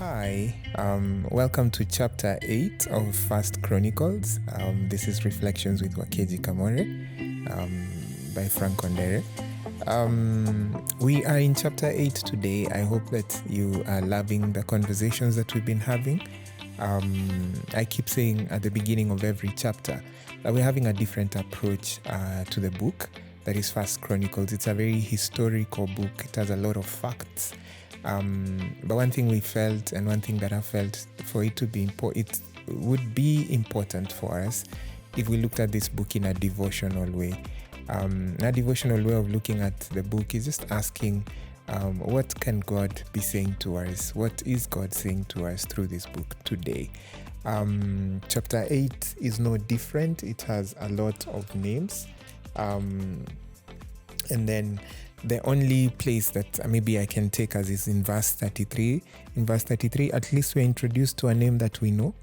Hi, welcome to chapter 8 of First Chronicles. This is Reflections with Wakeji Kamore by Frank Ondere. We are in chapter 8 today. I hope that you are loving the conversations that we've been having. I keep saying at the beginning of every chapter that we're having a different approach to the book. That is First Chronicles. It's a very historical book. It has a lot of facts. But one thing we felt, and one thing that I felt for it to be important, it would be important for us if we looked at this book in a devotional way. A devotional way of looking at the book is just asking, what can God be saying to us? What is God saying to us through this book today? Chapter 8 is no different. It has a lot of names. And then the only place that maybe I can take us is in verse 33. In verse 33, at least we're introduced to a name that we know.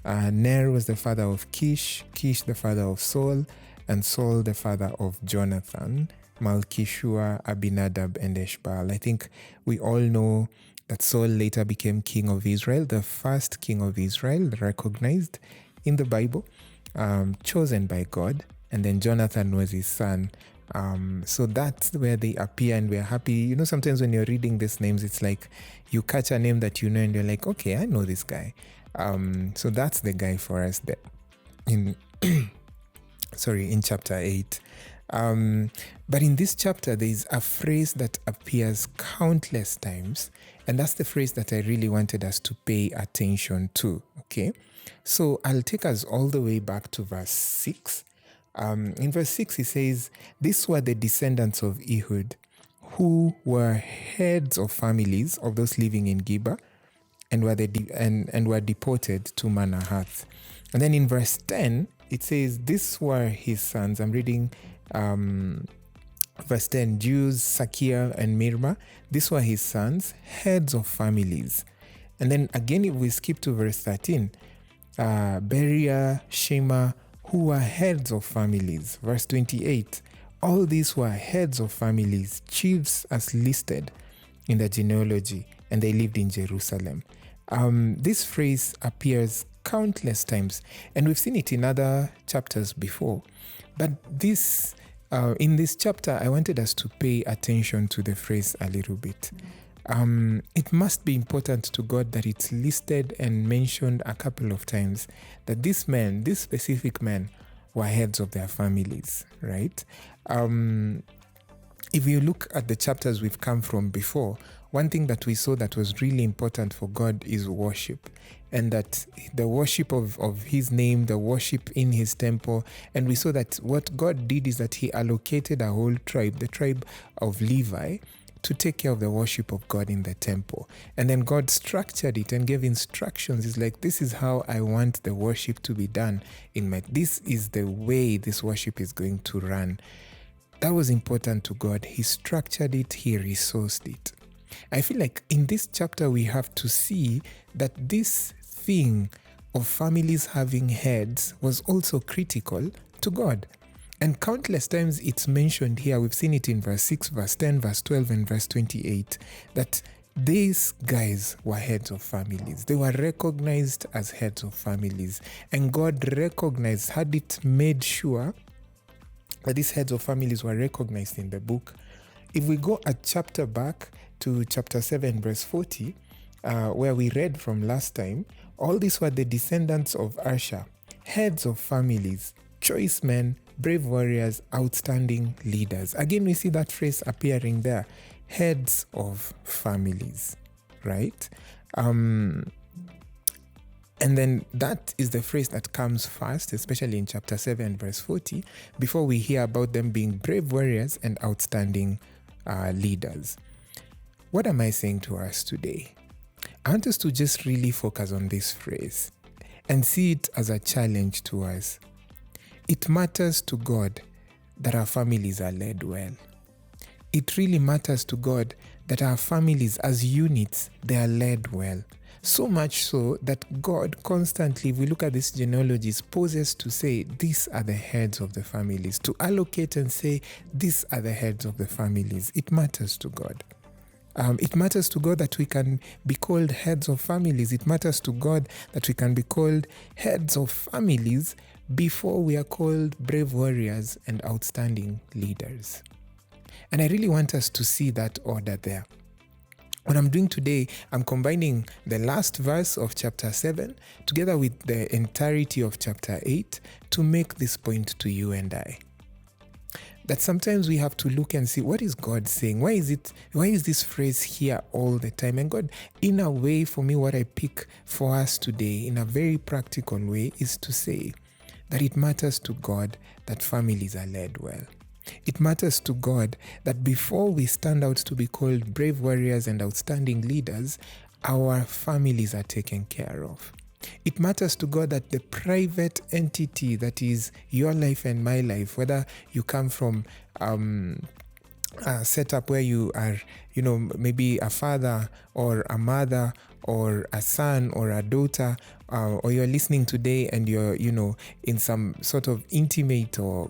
Ner was the father of Kish, Kish the father of Saul, and Saul the father of Jonathan, Malchishua, Abinadab, and Ashbel. I think we all know that Saul later became king of Israel, the first king of Israel recognized in the Bible, chosen by God, and then Jonathan was his son. So that's where they appear, and we're happy. You know, sometimes when you're reading these names, it's like you catch a name that you know and you're like, okay, I know this guy. So that's the guy for us there in chapter 8. But in this chapter, there's a phrase that appears countless times, and that's the phrase that I really wanted us to pay attention to. Okay, so I'll take us all the way back to verse 6. In verse 6, he says, "These were the descendants of Ehud, who were heads of families of those living in Gibeah, and were deported to Manahath." And then in verse 10, it says, "These were his sons." I'm reading verse 10, "Jews, Sakia, and Mirma. These were his sons, heads of families." And then again, if we skip to verse 13, Beria, Shema, who were heads of families. Verse 28, all these were heads of families, chiefs as listed in the genealogy, and they lived in Jerusalem. This phrase appears countless times, and we've seen it in other chapters before. But in this chapter, I wanted us to pay attention to the phrase a little bit. It must be important to God that it's listed and mentioned a couple of times that these specific men, were heads of their families, right? If you look at the chapters we've come from before, one thing that we saw that was really important for God is worship, and that the worship of his name, the worship in his temple. And we saw that what God did is that he allocated a whole tribe, the tribe of Levi, to take care of the worship of God in the temple. And then God structured it and gave instructions. It's like, this is how I want the worship to be done. This is the way this worship is going to run. That was important to God. He structured it, he resourced it. I feel like in this chapter we have to see that this thing of families having heads was also critical to God. And countless times it's mentioned here. We've seen it in verse 6, verse 10, verse 12, and verse 28, that these guys were heads of families. They were recognized as heads of families. And God recognized, had it made sure that these heads of families were recognized in the book. If we go a chapter back to chapter 7, verse 40, where we read from last time, all these were the descendants of Asher, heads of families, choice men, brave warriors, outstanding leaders. Again, we see that phrase appearing there, heads of families, right? And then that is the phrase that comes first, especially in chapter 7, verse 40, before we hear about them being brave warriors and outstanding leaders. What am I saying to us today? I want us to just really focus on this phrase and see it as a challenge to us. It matters to God that our families are led well. It really matters to God that our families as units, they are led well. So much so that God constantly, if we look at these genealogies, poses to say, these are the heads of the families. To allocate and say, these are the heads of the families. It matters to God. It matters to God that we can be called heads of families. It matters to God that we can be called heads of families before we are called brave warriors and outstanding leaders. And I really want us to see that order there. What I'm doing today, I'm combining the last verse of chapter 7 together with the entirety of chapter 8 to make this point to you and I. That sometimes we have to look and see, what is God saying? Why is this phrase here all the time? And God, in a way, for me, what I pick for us today in a very practical way is to say that it matters to God that families are led well. It matters to God that before we stand out to be called brave warriors and outstanding leaders, our families are taken care of. It matters to God that the private entity that is your life and my life, whether you come from a setup where you are, maybe a father or a mother or a son or a daughter, or you're listening today and you're, in some sort of intimate or,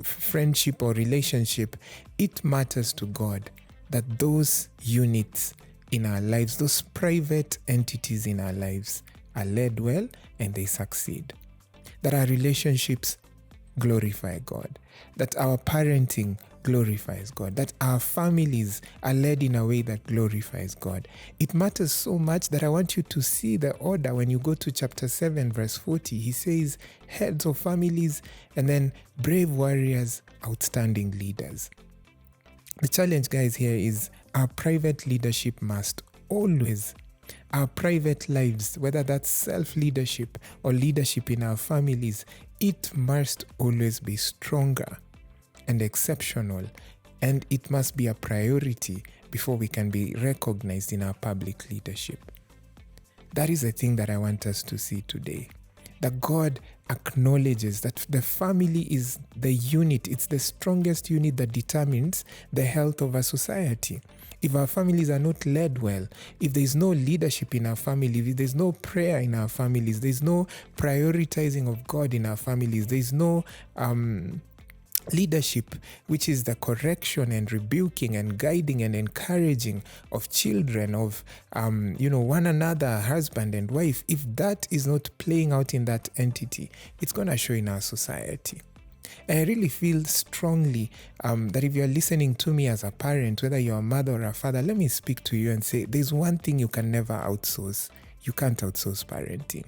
friendship or relationship, it matters to God that those units in our lives, those private entities in our lives are led well and they succeed. That our relationships glorify God. That our parenting glorifies God. That our families are led in a way that glorifies God. It matters so much that I want you to see the order when you go to chapter 7 verse 40. He says heads of families and then brave warriors, outstanding leaders. The challenge, guys, here is our private leadership must always, our private lives, whether that's self-leadership or leadership in our families, it must always be stronger and exceptional, and it must be a priority before we can be recognized in our public leadership. That is the thing that I want us to see today. That God acknowledges that the family is the unit, it's the strongest unit that determines the health of a society. If our families are not led well, if there's no leadership in our family, if there's no prayer in our families, there's no prioritizing of God in our families, there's no leadership, which is the correction and rebuking and guiding and encouraging of children, of one another, husband and wife, if that is not playing out in that entity, it's going to show in our society. And I really feel strongly that if you're listening to me as a parent, whether you're a mother or a father, let me speak to you and say, there's one thing you can never outsource. You can't outsource parenting.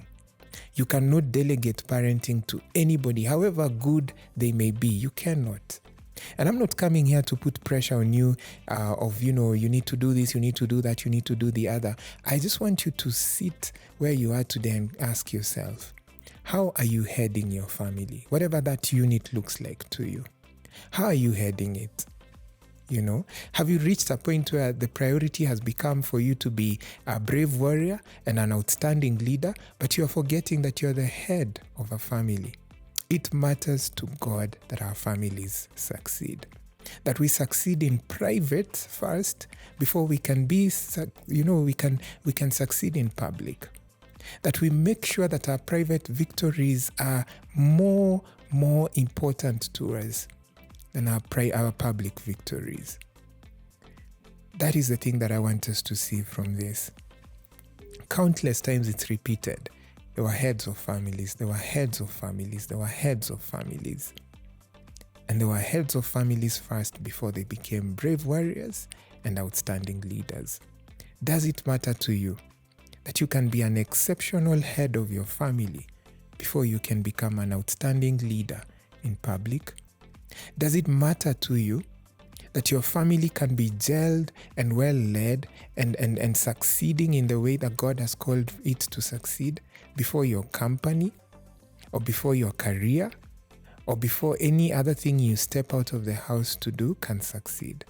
You cannot delegate parenting to anybody, however good they may be. You cannot. And I'm not coming here to put pressure on you you need to do this, you need to do that, you need to do the other. I just want you to sit where you are today and ask yourself, how are you heading your family? Whatever that unit looks like to you. How are you heading it? Have you reached a point where the priority has become for you to be a brave warrior and an outstanding leader, but you're forgetting that you're the head of a family? It matters to God that our families succeed. That we succeed in private first before we can be, we can succeed in public. That we make sure that our private victories are more important to us than our public victories. That is the thing that I want us to see from this. Countless times it's repeated. There were heads of families, there were heads of families, there were heads of families. And they were heads of families first before they became brave warriors and outstanding leaders. Does it matter to you that you can be an exceptional head of your family before you can become an outstanding leader in public? Does it matter to you that your family can be gelled and well led and succeeding in the way that God has called it to succeed before your company or before your career or before any other thing you step out of the house to do can succeed?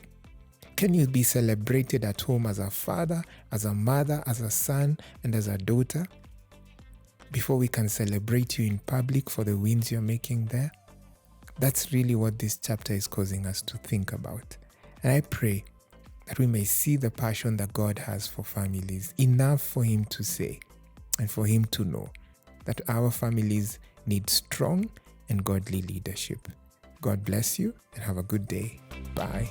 Can you be celebrated at home as a father, as a mother, as a son, and as a daughter before we can celebrate you in public for the wins you're making there? That's really what this chapter is causing us to think about. And I pray that we may see the passion that God has for families enough for Him to say and for Him to know that our families need strong and godly leadership. God bless you and have a good day. Bye.